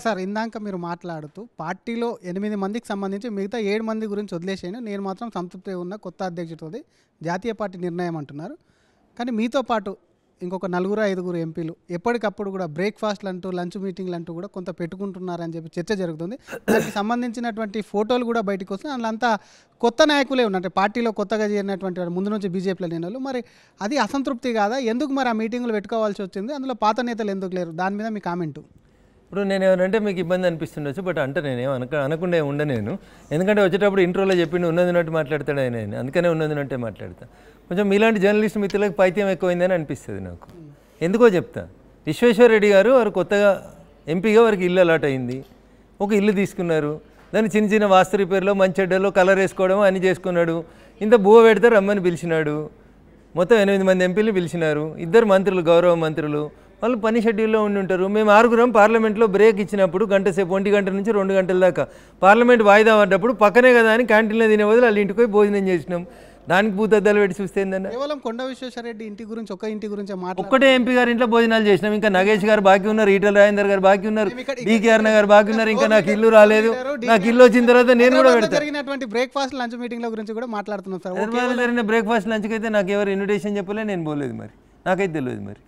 Sir ఇందాక మీరు మాట్లాడుతూ పార్టీలో 8 మందికి సంబంధించి మిగతా 7 మంది గురించి వదిలేసాను, నేను మాత్రం సంతృప్తి ఉన్న కొత్త అధ్యక్షుడితోది జాతీయ పార్టీ నిర్ణయం అంటున్నారు. కానీ మీతో పాటు ఇంకొక 4-5 ఎంపీలు ఎప్పటికప్పుడు కూడా బ్రేక్ఫాస్ట్లు అంటూ లంచ్ మీటింగ్లు అంటూ కూడా కొంత పెట్టుకుంటున్నారని చెప్పి చర్చ జరుగుతుంది. దానికి సంబంధించినటువంటి ఫోటోలు కూడా బయటకు వస్తున్నాయి. అందులో కొత్త నాయకులే ఉన్నారు, పార్టీలో కొత్తగా చేరినటువంటి వాడు, ముందు నుంచి బీజేపీలో లేని వాళ్ళు. మరి అది అసంతృప్తి కాదా? ఎందుకు మరి ఆ మీటింగులు పెట్టుకోవాల్సి వచ్చింది? అందులో పాత నేతలు ఎందుకు లేరు? దాని మీద మీ కామెంటు. ఇప్పుడు నేను ఏమనంటే మీకు ఇబ్బంది అనిపిస్తుండొచ్చు, బట్ అంటే నేనేం అనకుండా నేను, ఎందుకంటే వచ్చేటప్పుడు ఇంట్రోలో చెప్పిండు ఉన్నదినట్టు మాట్లాడతాడు ఆయన, అందుకనే ఉన్నదినట్టే మాట్లాడతా. కొంచెం మీలాంటి జర్నలిస్ట్ మిత్రులకు పైత్యం ఎక్కువైందని అనిపిస్తుంది నాకు. ఎందుకో చెప్తా. విశ్వేశ్వర రెడ్డి గారు వారు కొత్తగా ఎంపీగా వారికి ఇల్లు అలాట్ అయింది, ఒక ఇల్లు తీసుకున్నారు, దాన్ని చిన్న చిన్న వాస్తు రిపేర్లో మంచెడ్డలో కలర్ వేసుకోవడం అన్నీ చేసుకున్నాడు. ఇంత బువ్వ పెడితే రమ్మని పిలిచినాడు. మొత్తం 8 మంది ఎంపీలు పిలిచినారు, 2 మంత్రులు గౌరవ మంత్రులు, వాళ్ళు పని షెడ్యూల్లో ఉండి ఉంటారు. మేము 6 పార్లమెంట్లో బ్రేక్ ఇచ్చినప్పుడు గంట సేపు 1 గంట నుంచి 2 గంటల దాకా పార్లమెంట్ వాయిదా పడ్డప్పుడు పక్కనే కదా అని క్యాంటీన్లో తినే బదులు వాళ్ళ ఇంటికి పోయి భోజనం చేసినాం. దానికి భూతద్దాలు పెట్టి చూస్తే ఏందన్న? కేవలం కొండ విశ్వేశ్వరరెడ్డి ఇంటి గురించి ఇంటి గురించి ఒక్కటే ఎంపీ గారి ఇంట్లో భోజనాలు చేసినాం. ఇంకా నగేష్ గారు బాకీ ఉన్నారు, ఈటల రాజేందర్ గారు బాకీ ఉన్నారు, డీకే అరుణ గారు బాకీ ఉన్నారు. ఇంకా నాకు ఇల్లు రాలేదు, నాకు ఇల్లు వచ్చిన తర్వాత నేను కూడా పెడతాను. జరిగినటువంటి బ్రేక్ఫాస్ట్ లంచ్ మీటింగ్ల గురించి కూడా మాట్లాడుతున్నాం సార్. హైదరాబాద్లో జరిగిన బ్రేక్ఫాస్ట్ లంచ్కి అయితే నాకు ఎవరు ఇన్విటేషన్ చెప్పలే, నేను పోలేదు. మరి నాకైతే తెలియదు. మరి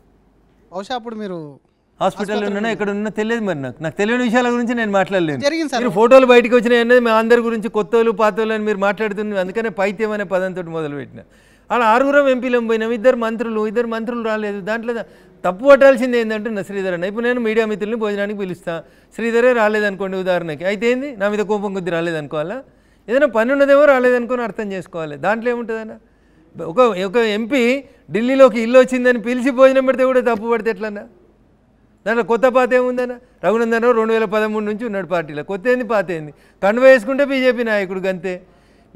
బహుశా అప్పుడు మీరు హాస్పిటల్లో ఉన్నా ఎక్కడ ఉన్నా తెలియదు. మరి నాకు తెలియని విషయాల గురించి నేను మాట్లాడలేను. మీరు ఫోటోలు బయటకు వచ్చినాయి అనేది మా అందరి గురించి కొత్తలు పాతలు అని మీరు మాట్లాడుతుంది. అందుకనే పైత్యం అనే పదంతో మొదలుపెట్టిన. అలా 6 ఎంపీలం పోయినాం, 2 మంత్రులు రాలేదు. దాంట్లో తప్పు పట్టాల్సింది ఏంటంటే నా శ్రీధర్ అన్న. ఇప్పుడు నేను మీడియా మిత్రుల్ని భోజనానికి పిలుస్తా, శ్రీధరే రాలేదనుకోండి ఉదాహరణకి, అయితే ఏంది నా మీద కోపం కొద్ది రాలేదనుకోవాలా? ఏదైనా పని ఉన్నదేమో రాలేదనుకొని అర్థం చేసుకోవాలి. దాంట్లో ఏముంటుందన్న? ఒక ఎంపీ ఢిల్లీలోకి ఇల్లు వచ్చిందని పిలిచి భోజనం పెడితే కూడా తప్పు పడితే ఎట్లన్నా? దాంట్లో కొత్త పాత ఏముందన్న? రఘునందన్ రావు 2013 నుంచి ఉన్నాడు పార్టీలో. కొత్త ఏంది పాత ఏంది? కండువ వేసుకుంటే బీజేపీ నాయకుడు గంతే.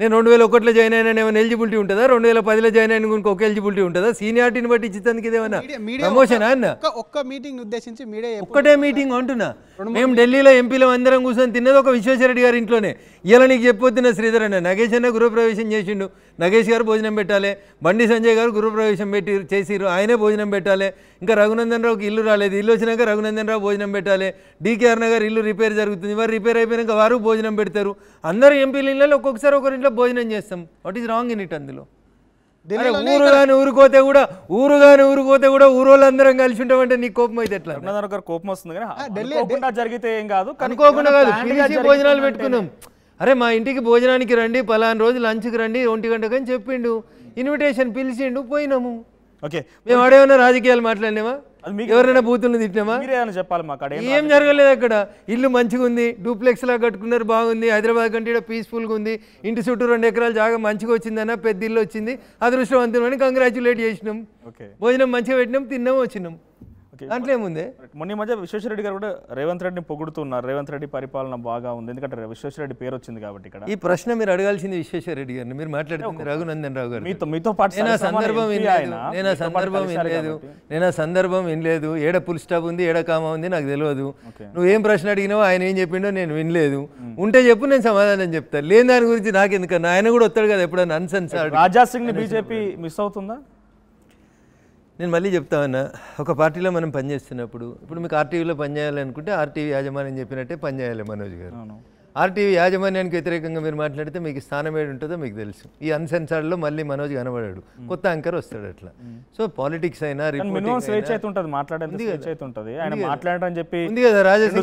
నేను 2001లో జాయిన్ అయినా ఏమైనా ఎలిజిబిలిటీ ఉంటుందా? 2010లో జాయిన్ అయిన ఒక ఎలిజిబిలిటీ ఉంటుందా? సీనియారిటీని బట్టి ఇచ్చేందుకు ఇదేమన్నా ప్రమోషన్ అన్న? ఒక్క మీటింగ్ ఉద్దేశించి ఒక్కటే మీటింగ్ అంటున్నా. మేము ఢిల్లీలో ఎంపీలో అందరం కూర్చొని తిన్నది ఒక విశ్వేశ్వరరెడ్డి గారి ఇంట్లోనే. ఇలా నీకు చెప్పొద్దున్న శ్రీధర్ అన్న. నగేష్ అన్న గృహప్రవేశం చేసిండు, నగేష్ గారు భోజనం పెట్టాలి. బండి సంజయ్ గారు గృహప్రవేశం చేసిరు, ఆయనే భోజనం పెట్టాలి. ఇంకా రఘునందన్ రావుకి ఇల్లు రాలేదు, ఇల్లు వచ్చినాక రఘునందన్ రావు భోజనం పెట్టాలి. డీకే అరుణ గారు ఇల్లు రిపేర్ జరుగుతుంది, వారు రిపేర్ అయిపోయినాక వారు భోజనం పెడతారు. అందరూ ఎంపీల ఇళ్ళలో ఒక్కొక్కసారి ఒకరింట్లో భోజనం చేస్తాం. What is wrong in it? అందులో ఊరుగాని ఊరుకోతే కూడా ఊరోళ్ళందరం కలిసి ఉంటామంటే నీకు కోపం అయితే ఎట్లా? కోపం వస్తుంది కానీ జరిగితే ఏం కాదు, అనుకోకుండా కాదు. భోజనాలు పెట్టుకున్నాం. అరే మా ఇంటికి భోజనానికి రండి, పలానా రోజు లంచ్కి రండి 1 గంటకు అని చెప్పిండు, ఇన్విటేషన్ పిలిచిండు, పోయినాము. ఓకే, మేము ఆడేమన్నా రాజకీయాలు మాట్లాడినామా? ఎవరైనా బూతులను తిట్టినామా? చెప్పాలి మాకు. ఏం జరగలేదు అక్కడ. ఇల్లు మంచిగా ఉంది, డూప్లెక్స్ లాగా కట్టుకున్నారు, బాగుంది. హైదరాబాద్ కంటే ఇక్కడ పీస్ఫుల్గా ఉంది. ఇంటి చుట్టూ 2 ఎకరాల జాగా మంచిగా వచ్చిందన్న, పెద్ద ఇల్లు వచ్చింది, అదృష్టవంతులని కంగ్రాచులేట్ చేసినాం. భోజనం మంచిగా పెట్టినాం, తిన్నాం, వచ్చినాం. దాంట్లో ఏముంది? మొన్న మధ్య విశ్వేశ్వరరెడ్డి గారు కూడా రేవంత్ రెడ్డిని పొగుడుతున్నారు. రేవంత్ రెడ్డి పరిపాలన బాగా ఉంది, ఎందుకంటే విశ్వేశ్వరరెడ్డి పేరు వచ్చింది కాబట్టి. ఇక్కడ ఈ ప్రశ్న మీరు అడగాల్సింది విశ్వేశ్వరరెడ్డి గారిని. మీరు మాట్లాడుతుంది రఘునందన్ రావు గారు. మీతో పాటు నేను ఆ సందర్భం వినలేదు. ఏడ ఫుల్ స్టాప్ ఉంది, ఏడ కామా ఉంది నాకు తెలియదు. నువ్వేం ప్రశ్న అడిగినావో ఆయన ఏం చెప్పిండో నేను వినలేదు. ఉంటే చెప్పు, నేను సమాధానం చెప్తాను. లేని దాని గురించి నాకెందుకన్నా, ఆయన కూడా వస్తాడు కదా ఎప్పుడన్నా అన్సెన్స్. రాజా సింగ్ ని బీజేపీ మిస్ అవుతుందా? నేను మళ్ళీ చెప్తామన్నా, ఒక పార్టీలో మనం పనిచేస్తున్నప్పుడు, ఇప్పుడు మీకు ఆర్టీవీలో పనిచేయాలనుకుంటే ఆర్టీవీ యాజమాన్యం చెప్పినట్టే పనిచేయాలి మనోజ్ గారు. ఆర్టీవీ యాజమాన్యానికి వ్యతిరేకంగా మీరు మాట్లాడితే మీకు స్థానం ఏడు ఉంటుందో మీకు తెలుసు. ఈ అన్సెన్సార్డ్లో మళ్ళీ మనోజ్ కనబడాడు, కొత్త యాంకర్ వస్తాడు అట్లా. సో పాలిటిక్స్ అయినా ఉంది కదా. రాజాసింగ్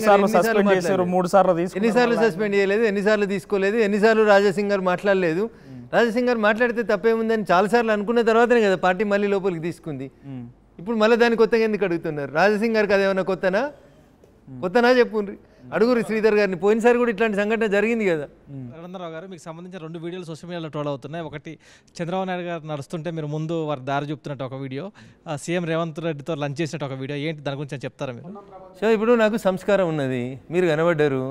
ఎన్నిసార్లు సస్పెండ్ చేయలేదు, ఎన్నిసార్లు తీసుకోలేదు, ఎన్నిసార్లు రాజాసింగ్ గారు మాట్లాడలేదు. రాజాసింగ్ గారు మాట్లాడితే తప్పేముందని చాలాసార్లు అనుకున్న తర్వాతనే కదా పార్టీ మళ్ళీ లోపలికి తీసుకుంది. ఇప్పుడు మళ్ళీ దాన్ని కొత్తగా ఎందుకు అడుగుతున్నారు? రాజాసింగ్ గారికి అదేమన్నా కొత్తనా చెప్పుండ్రి, అడుగురు శ్రీధర్ గారిని. పోయినసారి కూడా ఇట్లాంటి సంఘటన జరిగింది కదా. రఘునందరావు గారు, మీకు సంబంధించిన 2 వీడియోలు సోషల్ మీడియాలో ట్రోల్ అవుతున్నాయి. ఒకటి చంద్రబాబు నాయుడు గారు నడుస్తుంటే మీరు ముందు వారి దారి చూపుతున్నట్టు ఒక వీడియో, సీఎం రేవంత్ రెడ్డితో లంచ్ చేసినట్టు ఒక వీడియో. ఏంటి దాని గురించి చెప్తారా మీరు? సో ఇప్పుడు నాకు సంస్కారం ఉన్నది, మీరు కనబడ్డారు,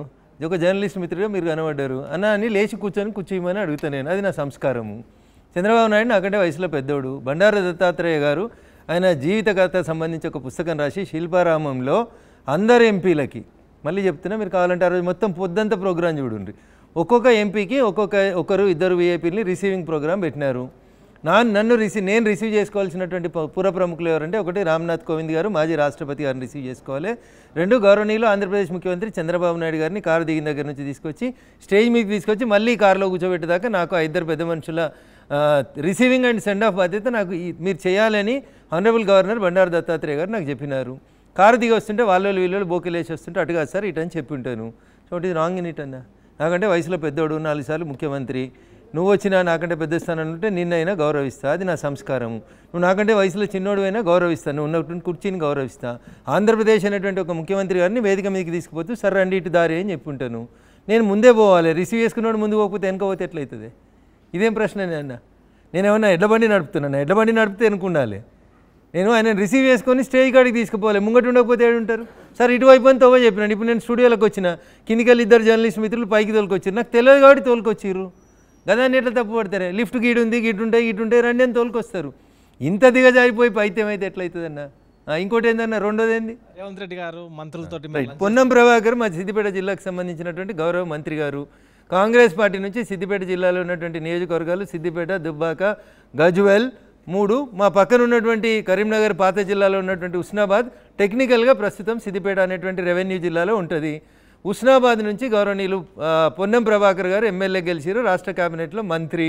ఒక జర్నలిస్ట్ మిత్రుడిగా మీరు కనబడ్డారు అన్న అని లేచి కూర్చోమని అడుగుతాను నేను. అది నా సంస్కారము. చంద్రబాబు నాయుడు నాకంటే వయసులో పెద్దోడు. బండారు దత్తాత్రేయ గారు ఆయన జీవిత కథ సంబంధించి ఒక పుస్తకం రాసి శిల్పారామంలో అందరు ఎంపీలకి, మళ్ళీ చెప్తున్నా, మీరు కావాలంటే ఆ రోజు మొత్తం పొద్దంతా ప్రోగ్రాం చూడండి, ఒక్కొక్క ఎంపీకి ఒకరు 2 వీఐపీలని రిసీవింగ్ ప్రోగ్రాం పెట్టినారు. నేను రిసీవ్ చేసుకోవాల్సినటువంటి పుర ప్రముఖులు ఎవరంటే, ఒకటి రామ్నాథ్ కోవింద్ గారు, మాజీ రాష్ట్రపతి గారిని రిసీవ్ చేసుకోవాలి. 2 గౌరవనీయులు ఆంధ్రప్రదేశ్ ముఖ్యమంత్రి చంద్రబాబు నాయుడు గారిని కారు దిగిన దగ్గర నుంచి తీసుకొచ్చి స్టేజ్ మీదకి తీసుకొచ్చి మళ్ళీ కారులో కూర్చోబెట్టేదాకా నాకు ఆ 2 పెద్ద మనుషుల రిసీవింగ్ అండ్ సెండ్ ఆఫ్ బాధ్యత నాకు మీరు చేయాలని ఆనరబుల్ గవర్నర్ బండారు దత్తాత్రేయ గారు నాకు చెప్పినారు. కారు దిగి వస్తుంటే వాళ్ళు వీళ్ళు బోకెలేసి వస్తుంటే అటు కాదు సార్ ఇటు అని చెప్పి ఉంటాను. So it is wrong in it అన్నా. నాకంటే వయసులో పెద్దోడు, 4 సార్లు ముఖ్యమంత్రి, నువ్వు వచ్చినా నాకంటే పెద్ద స్థానం ఉంటే నిన్నైనా గౌరవిస్తా, అది నా సంస్కారం. నువ్వు నాకంటే వయసులో చిన్నోడు అయినా గౌరవిస్తాను, నువ్వు ఉన్నటువంటి కుర్చీని గౌరవిస్తా. ఆంధ్రప్రదేశ్ అనేటువంటి ఒక ముఖ్యమంత్రి గారిని వేదిక మీదకి తీసుకుపోతూ సరే రండి ఇటు దారి అని చెప్పుంటాను. నేను ముందే పోవాలి, రిసీవ్ చేసుకున్నాడు ముందు పోకపోతే వెనక పోతే ఎట్లయితుంది? ఇదేం ప్రశ్న అన్న? నేనేమన్నా ఎడ్లబండి నడుపుతున్నాను? ఎడ్లబండి నడిపితే వెనుకుండాలి. నేను ఆయన రిసీవ్ చేసుకొని స్టేజ్ కాడికి తీసుకుపోవాలి, ముంగట ఉండకపోతే ఏడుంటారు? సార్ ఇటువైపు అని తోవ చెప్పినాను. ఇప్పుడు నేను స్టూడియోలోకి వచ్చిన, కిందికి వెళ్ళి 2 జర్నలిస్ట్ మిత్రులు పైకి తోలుకొచ్చారు, నాకు తెలియదు కాబట్టి తోలుకొచ్చిర్రు. గదాన్ని ఎట్లా తప్పు పడతారే? లిఫ్ట్ గీడు ఉంది, గిటుంటాయి రండి అని తోలుకొస్తారు. ఇంత దిగజారిపోయి పైత్యం అయితే ఎట్లయితుందన్న? ఇంకోటి ఏందన్న, రెండోది ఏంది? రేవంత్ రెడ్డి గారు మంత్రులతో పొన్నం ప్రభాకర్ మా సిద్దిపేట జిల్లాకు సంబంధించినటువంటి గౌరవ మంత్రి గారు, కాంగ్రెస్ పార్టీ నుంచి సిద్దిపేట జిల్లాలో ఉన్నటువంటి నియోజకవర్గాలు సిద్దిపేట, దుబ్బాక, గజ్వెల్ 3, మా పక్కన ఉన్నటువంటి కరీంనగర్ పాత జిల్లాలో ఉన్నటువంటి ఉస్నాబాద్ టెక్నికల్గా ప్రస్తుతం సిద్దిపేట అనేటువంటి రెవెన్యూ జిల్లాలో ఉంటుంది. ఉస్నాబాద్ నుంచి గౌరవనీయులు పొన్నం ప్రభాకర్ గారు ఎమ్మెల్యే గెలిచారు, రాష్ట్ర కేబినెట్లో మంత్రి.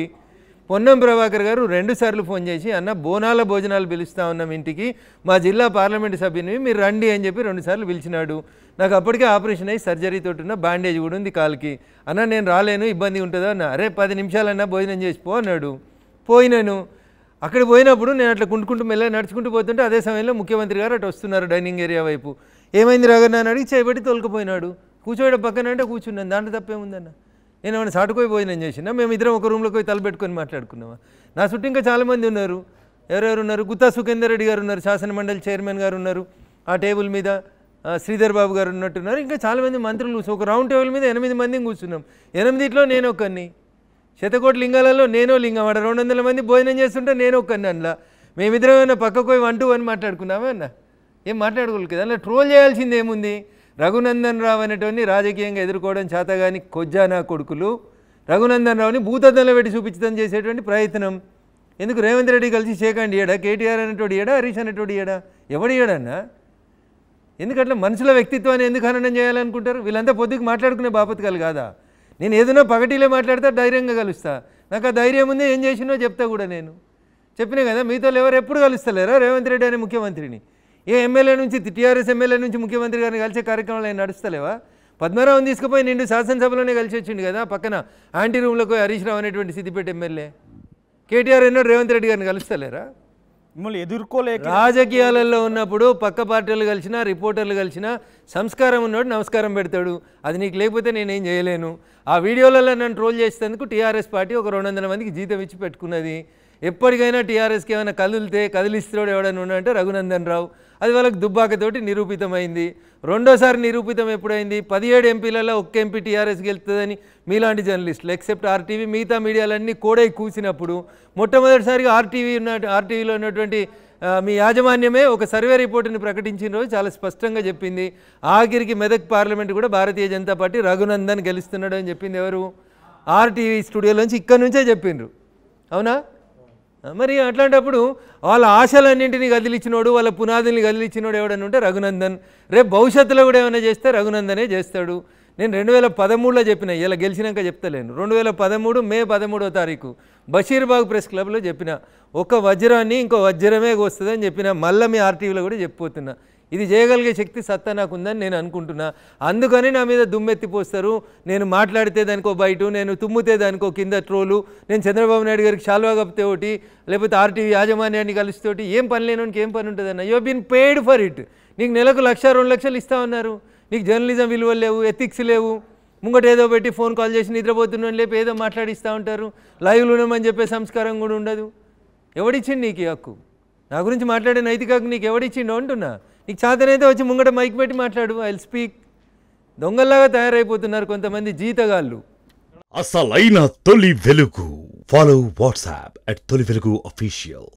పొన్నం ప్రభాకర్ గారు 2 సార్లు ఫోన్ చేసి అన్న బోనాల భోజనాలు పిలుస్తూ ఉన్నాం ఇంటికి, మా జిల్లా పార్లమెంటు సభ్యుని మీరు రండి అని చెప్పి 2 సార్లు పిలిచినాడు. నాకు అప్పటికే ఆపరేషన్ అయ్యి సర్జరీతో ఉన్న బ్యాండేజ్ కూడా ఉంది కాలుకి. అన్న నేను రాలేను, ఇబ్బంది ఉంటుందా అన్న. అరే 10 నిమిషాలన్నా భోజనం చేసిపో అన్నాడు. పోయినాను. అక్కడ పోయినప్పుడు నేను అట్లా కుంటుకుంటూ మెల్లగా నడుచుకుంటూ పోతుంటే అదే సమయంలో ముఖ్యమంత్రి గారు అటు వస్తున్నారు డైనింగ్ ఏరియా వైపు. ఏమైంది రాగన్న అని అడిగి చేయబట్టి తోలుకుపోయినాడు. కూర్చోవడం పక్కన అంటే కూర్చున్నాను, దాంట్లో తప్పేముందన్న? నేను ఏమైనా సాటుకోయి భోజనం చేసినా? మేము ఇద్దరం ఒక రూమ్లోకి పోయి తలపెట్టుకొని మాట్లాడుకున్నామా? నా చుట్టూ ఇంకా చాలామంది ఉన్నారు. ఎవరెవరు ఉన్నారు? గుత్తా సుఖేందర్ రెడ్డి గారు ఉన్నారు, శాసన మండలి చైర్మన్ గారు ఉన్నారు. ఆ టేబుల్ మీద శ్రీధర్ బాబు గారు ఉన్నట్టున్నారు. ఇంకా చాలామంది మంత్రులు. ఒక రౌండ్ టేబుల్ మీద 8 మందిని కూర్చున్నాం. 8ట్లో నేను ఒక్కరిని. శతకోటి లింగాలలో నేనో లింగం. ఆడ 200 మంది భోజనం చేస్తుంటే నేను ఒక్కరిని అందులో. మేమిద్దరం ఏమైనా పక్కకు పోయి 1 to 1 మాట్లాడుకున్నామా అన్న? ఏం మాట్లాడుకోలేదు కదా. అలా ట్రోల్ చేయాల్సింది ఏముంది? రఘునందన్ రావు అనేటువంటి రాజకీయంగా ఎదుర్కోవడం చేతగాని కొజ్జానా కొడుకులు రఘునందన్ రావుని భూతద్దంలో పెట్టి చూపించడం చేసేటువంటి ప్రయత్నం. ఎందుకు రేవంత్ రెడ్డి కలిసి షేకండి ఇయ్యడా? కేటీఆర్ అనేటోడు ఇయ్యడా? హరీష్ అనేటోడు ఇయ్యడా? ఎవడు ఇయ్యడన్నా? ఎందుకట్లా మనుషుల వ్యక్తిత్వాన్ని ఎందుకు హననం చేయాలనుకుంటారు? వీళ్ళంతా పొద్దుకు మాట్లాడుకునే బాపతకాలు కాదా? నేను ఏదైనా పగటిలే మాట్లాడితే ధైర్యంగా కలుస్తా. నాకు ఆ ధైర్యం ఉంది, ఏం చేసినో చెప్తా కూడా. నేను చెప్పినా కదా, మీతో ఎవరు ఎప్పుడు కలుస్తలేరా రేవంత్ రెడ్డి అనే ముఖ్యమంత్రిని? ఏ ఎమ్మెల్యే నుంచి, టీఆర్ఎస్ ఎమ్మెల్యే నుంచి ముఖ్యమంత్రి గారిని కలిసే కార్యక్రమాలు ఆయన నడుస్తలేవా? పద్మనాభం తీసుకుపోయి నిండు శాసనసభలోనే కలిసి వచ్చిండు కదా. పక్కన యాంటీ రూమ్లోకి హరీష్ రావు అనేటువంటి సిద్దిపేట ఎమ్మెల్యే. కేటీఆర్ ఎన్నో రేవంత్ రెడ్డి గారిని కలుస్తలేరా? మిమ్మల్ని ఎదుర్కోలేక రాజకీయాలలో ఉన్నప్పుడు పక్క పార్టీలు కలిసినా రిపోర్టర్లు కలిసినా సంస్కారం ఉన్నవాడు నమస్కారం పెడతాడు. అది నీకు లేకపోతే నేనేం చేయలేను. ఆ వీడియోలలో నన్ను ట్రోల్ చేసేందుకు టీఆర్ఎస్ పార్టీ ఒక 200 మందికి జీతం ఇచ్చి పెట్టుకున్నది. ఎప్పటికైనా టీఆర్ఎస్కి ఏమైనా కదిలిస్తాడు ఎవడైనా ఉన్నాడంటే రఘునందన్ రావు. అది వాళ్ళకి దుబ్బాకతోటి నిరూపితమైంది. రెండోసారి నిరూపితం ఎప్పుడైంది? 17 ఎంపీలలో ఒక్క ఎంపీ టీఆర్ఎస్ గెలుస్తుందని మీలాంటి జర్నలిస్టులు ఎక్సెప్ట్ ఆర్టీవీ మిగతా మీడియాలన్నీ కోడై కూసినప్పుడు మొట్టమొదటిసారిగా ఆర్టీవీలో ఉన్నటువంటి మీ యాజమాన్యమే ఒక సర్వే రిపోర్టుని ప్రకటించిన రోజు చాలా స్పష్టంగా చెప్పింది. ఆఖరికి మెదక్ పార్లమెంట్ కూడా భారతీయ జనతా పార్టీ రఘునందన్ గెలుస్తున్నాడు అని చెప్పింది ఎవరు? ఆర్టీవీ స్టూడియోలోంచి ఇక్కడ నుంచే చెప్పిండ్రు. అవునా? మరి అట్లాంటప్పుడు వాళ్ళ ఆశలన్నింటినీ కదిలిచ్చినోడు, వాళ్ళ పునాదుల్ని కదిలిచ్చినోడు ఎవడని ఉంటే రఘునందన్. రేపు భవిష్యత్తులో కూడా ఏమైనా చేస్తే రఘునందనే చేస్తాడు. నేను 2013లో చెప్పిన, ఇలా గెలిచినాక చెప్తలేను. 2013 మే 13వ తారీఖు బషీర్బాగ్ ప్రెస్ క్లబ్లో చెప్పిన, ఒక వజ్రాన్ని ఇంకో వజ్రమే వస్తుందని చెప్పిన. మళ్ళీ మీ ఆర్టీవీలో కూడా చెప్పిపోతున్నా. ఇది చేయగలిగే శక్తి సత్తా నాకు ఉందని నేను అనుకుంటున్నా. అందుకని నా మీద దుమ్మెత్తిపోస్తారు. నేను మాట్లాడితే దానికో బయట, నేను తుమ్మితే దానికో కింద ట్రోలు, నేను చంద్రబాబు నాయుడు గారికి శాల్వా కప్పితే ఒకటి, లేకపోతే ఆర్టీవీ యాజమాన్యాన్ని కలిస్తేటి. ఏం పని లేనోనికి ఏం పని ఉంటుందన్న? You been paid for it. నీకు నెలకు 1,00,000-2 లక్షలు ఇస్తా ఉన్నారు. నీకు జర్నలిజం విలువలు లేవు, ఎథిక్స్ లేవు. ముంగట ఏదో పెట్టి ఫోన్ కాల్ చేసి నిద్రపోతున్నాను లేపు ఏదో మాట్లాడిస్తూ ఉంటారు. లైవ్లు ఉన్నామని చెప్పే సంస్కారం కూడా ఉండదు. ఎవడిచ్చింది నీకు ఈ హక్కు? నా గురించి మాట్లాడే నైతిక హక్కు నీకు ఎవడిచ్చిండో అంటున్నా. నీకు చేతనైతే వచ్చి ముంగట మైక్ పెట్టి మాట్లాడు. I will speak. దొంగల్లాగా తయారైపోతున్నారు కొంతమంది జీతగాళ్ళు. అసలైన తొలి వెలుగు. ఫాలో వాట్సాప్ @తొలి వెలుగు official.